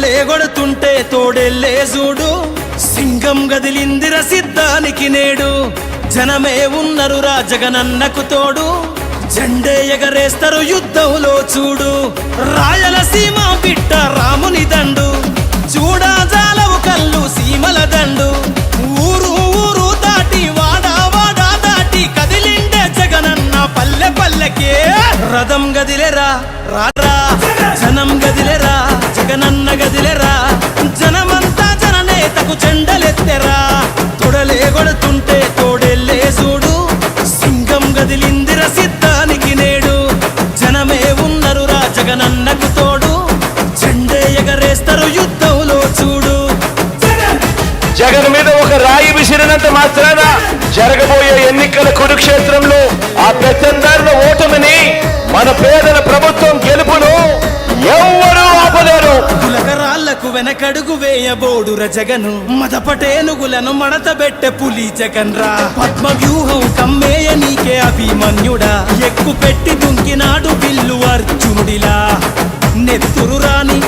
తొడలే కొడుతుంటే తోడెల్లే చూడు, సింగం గదిలిందిర సిద్ధానికి నేడు. జనమే ఉన్నరురా జగనన్నకు తోడు, జెండే ఎగరేస్తారు యుద్ధంలో చూడు. రాయలసీమ బిడ్డ రాముని దండు, చూడా జాలవు కళ్ళు సీమల దండు. ఊరు ఊరు దాటి వాడా వాడా దాటి కదిలిండే జగనన్న పల్లె పల్లెకే. రథం గదిలేరా రారా, జనం గదిలేరా, జగనన్న గదిలేరా. జనమంతా జననేతకు జెండలెత్తెరా, తొడలే కొడుతుంటే తోడెల్లే చూడు, సింగం గదిలిందిర సిద్ధానికి నేడు. జనమే ఉన్నరురా జగనన్నకు తోడు, జెండే ఎగరేస్తారు యుద్ధంలో చూడు. జగన్ మీద ఒక రాయి విసిరినంత మాత్రాన జరగబోయే ఎన్నికల కురుక్షేత్రంలో ఆ పెత్తందారుల ఓటమిని, మన పేదల ప్రభుత్వం గెలుపును ఎవ్వరూ ఆపలేరు. కులకరాళ్లకు వెనకడుగు వేయబోడుర జగను, మదపటేనుగులను మడతబెట్టె పులి జగన్ రా. పద్మ వ్యూహం కమ్మేయ నీకే అభిమన్యుడా, ఎక్కు పెట్టి దుంకినాడు బిల్లు అర్జునుడిలా. నెత్తురు రాని